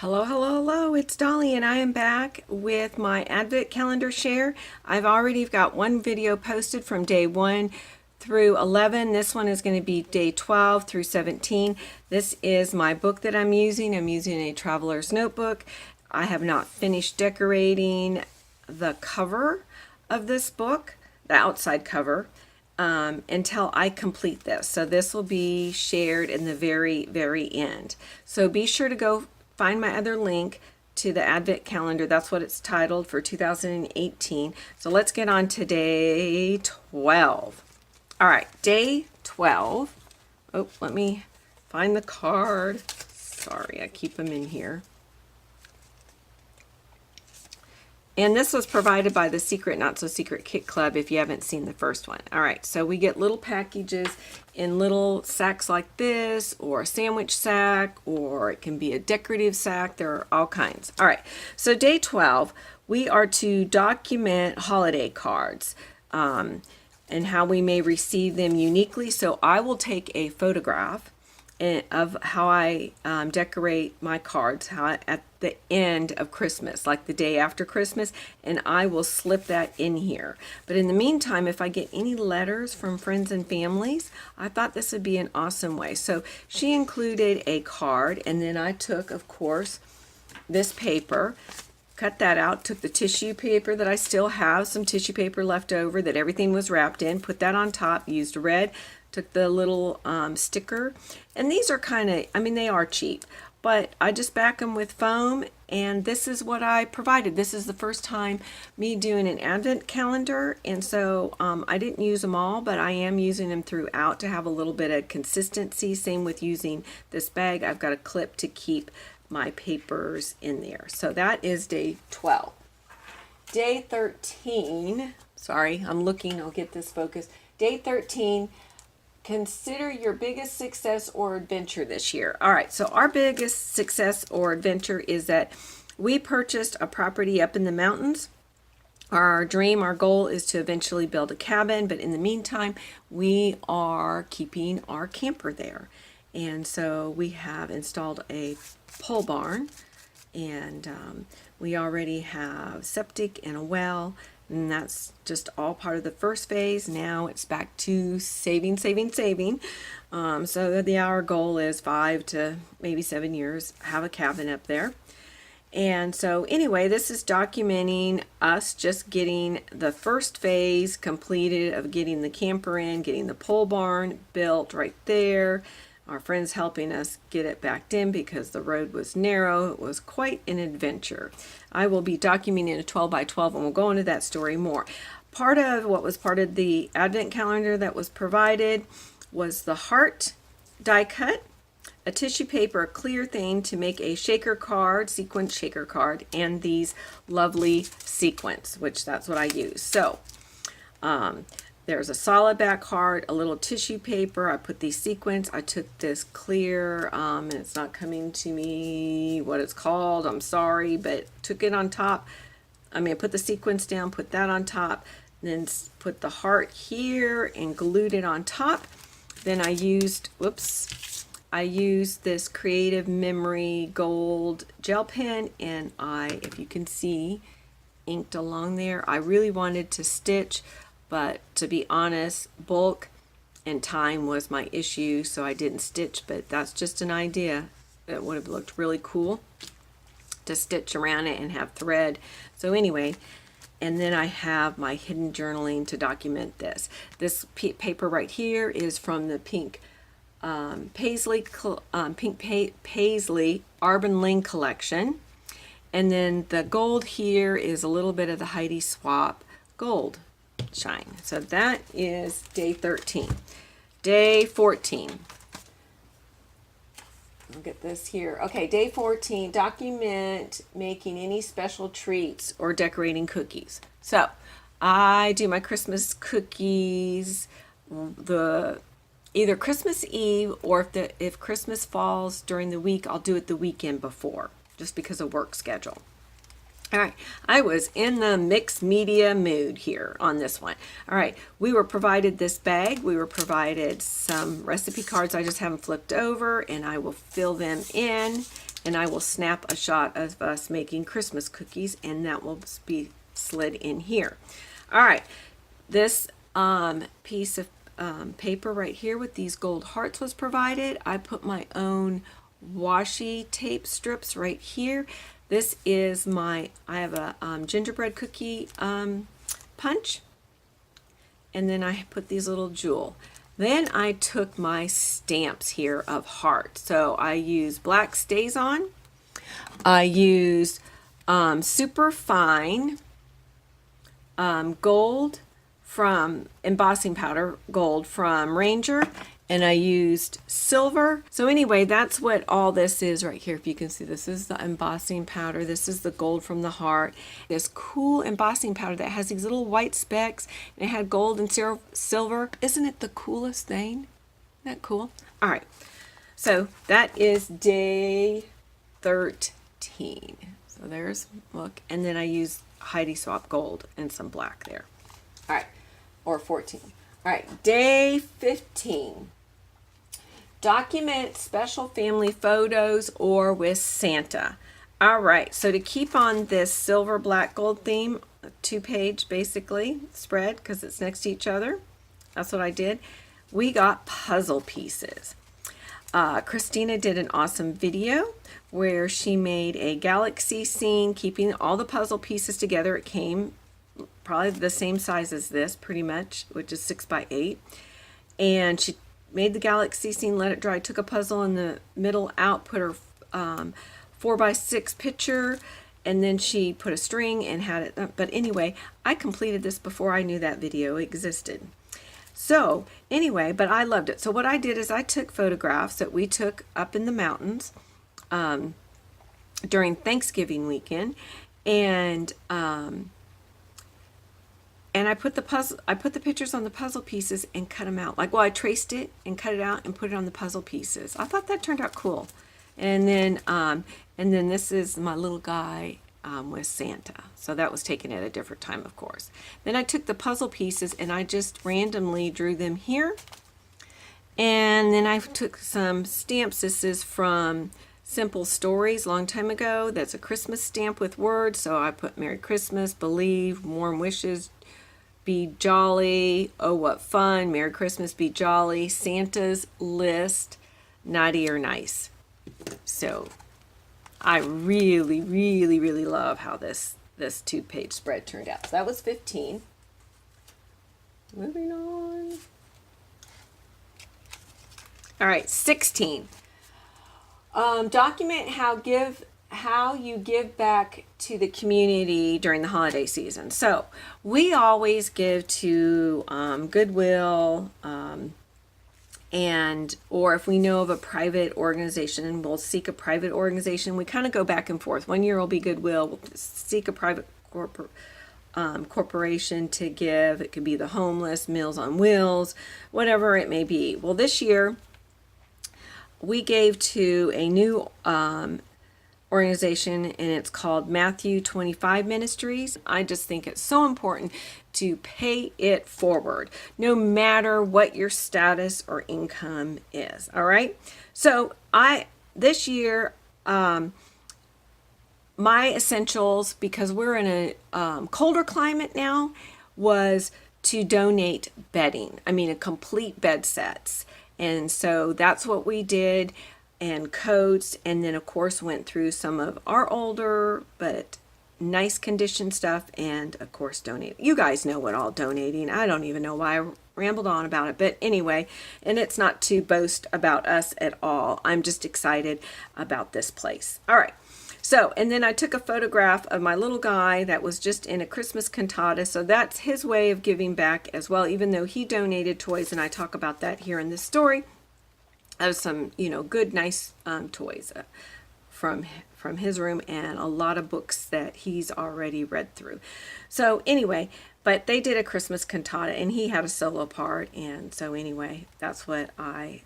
Hello, hello, hello, it's Dolly and I am back with my Advent calendar share. I've already got one video posted from day 1 through 11. This one is going to be day 12 through 17. This is my book that I'm using. I'm using a traveler's notebook. I have not finished decorating the cover of this book, the outside cover, until I complete this. So this will be shared in the very, very end. So be sure to go find my other link to the Advent calendar. That's what it's titled for 2018. So let's get on to day 12. All right, day 12. Oh, let me find the card. Sorry, I keep them in here. And this was provided by the Secret Not So Secret Kit Club if you haven't seen the first one. All right, so we get little packages in little sacks like this, or a sandwich sack, or it can be a decorative sack. There are all kinds. All right, so day 12, we are to document holiday cards and how we may receive them uniquely. So I will take a photograph of how I decorate my cards, at the end of Christmas, like the day after Christmas, and I will slip that in here. But in the meantime, if I get any letters from friends and families, I thought this would be an awesome way. So she included a card, and then I took, of course, this paper, cut that out, took the tissue paper that I still have, some tissue paper left over that everything was wrapped in, put that on top, used red, took the little sticker, and these are kind of, they are cheap, but I just back them with foam, and this is what I provided. This is the first time me doing an Advent calendar, and so I didn't use them all, but I am using them throughout to have a little bit of consistency. Same with using this bag. I've got a clip to keep my papers in there. So that is day 12. Day 13, sorry, I'm looking, I'll get this focused. Day 13, consider your biggest success or adventure this year. All right, so our biggest success or adventure is that we purchased a property up in the mountains. Our dream, our goal is to eventually build a cabin, but in the meantime, we are keeping our camper there. And so we have installed a pole barn, and we already have septic and a well, and that's just all part of the first phase. Now it's back to saving. So our goal is 5 to maybe 7 years, have a cabin up there. And so anyway, this is documenting us just getting the first phase completed of getting the camper in, getting the pole barn built right there. Our friends helping us get it backed in because the road was narrow. It was quite an adventure. I will be documenting a 12 by 12, and we'll go into that story more. Part of what was part of the Advent calendar that was provided was the heart die cut, a tissue paper, a clear thing to make a shaker card, sequence shaker card, and these lovely sequins, which that's what I use. So, there's a solid back card, a little tissue paper. I put these sequins. I took this clear, and it's not coming to me what it's called. I'm sorry, but took it on top. I put the sequins down, put that on top, then put the heart here and glued it on top. Then I used, I used this Creative Memory gold gel pen, and if you can see, inked along there. I really wanted to stitch, but to be honest, bulk and time was my issue, so I didn't stitch, but that's just an idea. It would have looked really cool to stitch around it and have thread. So anyway, and then I have my hidden journaling to document this. This paper right here is from the pink Paisley Arbon Ling collection. And then the gold here is a little bit of the Heidi Swap gold shine. So that is day 13. Day 14. I'll get this here. Okay, day 14, document making any special treats or decorating cookies. So I do my Christmas cookies either Christmas Eve, or if Christmas falls during the week, I'll do it the weekend before, just because of work schedule. All right, I was in the mixed media mood here on this one. All right, we were provided this bag. We were provided some recipe cards. I just haven't flipped over, and I will fill them in and I will snap a shot of us making Christmas cookies, and that will be slid in here. All right, this piece of paper right here with these gold hearts was provided. I put my own washi tape strips right here. This is I have a gingerbread cookie punch, and then I put these little jewel. Then I took my stamps here of heart. So I used black StazOn. I used super fine gold from embossing powder, gold from Ranger, and I used silver. So anyway, that's what all this is right here. If you can see, this is the embossing powder. This is the gold from the heart. This cool embossing powder that has these little white specks, and it had gold and silver. Isn't it the coolest thing? Isn't that cool? All right, so that is day 13. So there's, look, and then I used Heidi Swapp gold and some black there. All right, or 14. All right, day 15. Document special family photos or with Santa. All right, so to keep on this silver, black, gold theme, a 2-page basically spread because it's next to each other. That's what I did. We got puzzle pieces. Khristina did an awesome video where she made a galaxy scene, keeping all the puzzle pieces together. It came probably the same size as this, pretty much, which is 6 by 8. And she made the galaxy scene, let it dry, took a puzzle in the middle out, put her 4 by 6 picture, and then she put a string and had it. But anyway, I completed this before I knew that video existed. So anyway, but I loved it. So what I did is I took photographs that we took up in the mountains during Thanksgiving weekend, and I put the pictures on the puzzle pieces and cut them out. Like, well, I traced it and cut it out and put it on the puzzle pieces. I thought that turned out cool. And then this is my little guy with Santa. So that was taken at a different time, of course. Then I took the puzzle pieces and I just randomly drew them here. And then I took some stamps. This is from Simple Stories, long time ago. That's a Christmas stamp with words. So I put Merry Christmas, Believe, Warm Wishes, Be Jolly, Oh What Fun, Merry Christmas, Be Jolly, Santa's List, Naughty or Nice. So I really, really, really love how this 2-page spread turned out. So that was 15. Moving on. All right, 16. Document how you give back to the community during the holiday season. So we always give to Goodwill, or if we know of a private organization, we'll seek a private organization. We kind of go back and forth. One year will be Goodwill. We'll seek a private corporation to give. It could be the homeless, Meals on Wheels, whatever it may be. Well, this year we gave to a new organization, and it's called Matthew 25 Ministries. I just think it's so important to pay it forward, no matter what your status or income is. All right. So this year, my essentials, because we're in a colder climate now, was to donate bedding. I mean, a complete bed sets. And so that's what we did, and coats, and then of course went through some of our older but nice condition stuff, and of course donate. You guys know what all donating. I don't even know why I rambled on about it, but anyway, and it's not to boast about us at all. I'm just excited about this place. All right. So, and then I took a photograph of my little guy that was just in a Christmas cantata. So that's his way of giving back as well, even though he donated toys, and I talk about that here in this story. Of some, good, nice toys from his room, and a lot of books that he's already read through. So anyway, but they did a Christmas cantata, and he had a solo part, and so anyway, that's what I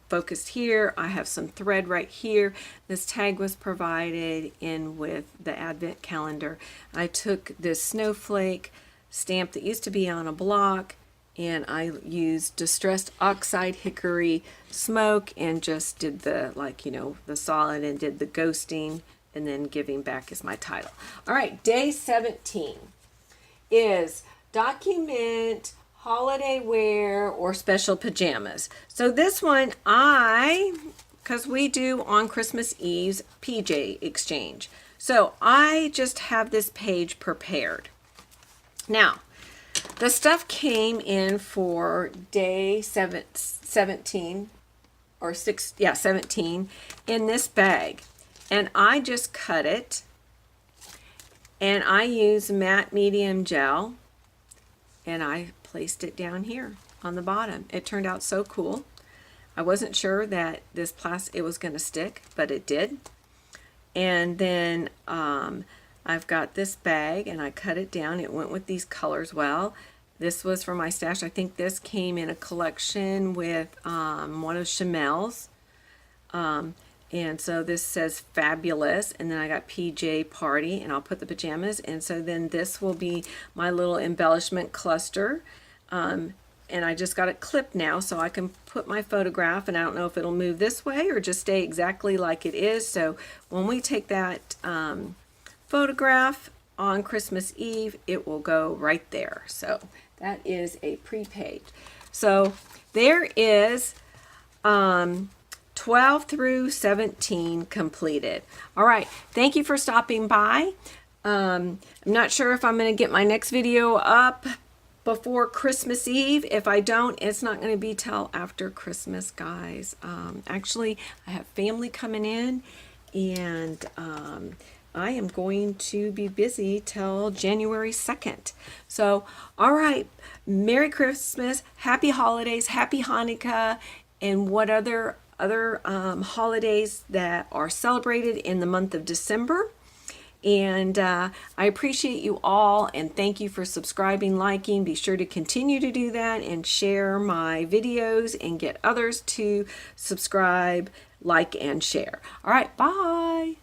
focused here. I have some thread right here. This tag was provided in with the Advent calendar. I took this snowflake stamp that used to be on a block, and I used Distressed Oxide Hickory Smoke and just did the, like, you know, the solid and did the ghosting, and then Giving Back is my title. All right, day 17 is document holiday wear or special pajamas. So this one because we do on Christmas Eve's PJ exchange. So I just have this page prepared. Now, the stuff came in for day 17 or 17 in this bag. And I just cut it, and I use matte medium gel, and I placed it down here on the bottom. It turned out so cool. I wasn't sure that this plastic, it was going to stick, but it did. And then I've got this bag, and I cut it down. It went with these colors well. This was from my stash. I think this came in a collection with one of Chamel's. And so this says Fabulous, and then I got PJ Party, and I'll put the pajamas. And so then this will be my little embellishment cluster. And I just got it clipped now, so I can put my photograph, and I don't know if it'll move this way or just stay exactly like it is. So when we take that photograph on Christmas Eve, it will go right there. So that is a pre-page. So there is 12 through 17 completed. All right, thank you for stopping by. I'm not sure if I'm going to get my next video up before Christmas Eve. If I don't, it's not going to be till after Christmas, guys. Actually, I have family coming in, and I am going to be busy till January 2nd. So, all right, Merry Christmas, Happy Holidays, Happy Hanukkah, and what other holidays that are celebrated in the month of December. And I appreciate you all, and thank you for subscribing, liking. Be sure to continue to do that and share my videos and get others to subscribe, like, and share. All right, bye.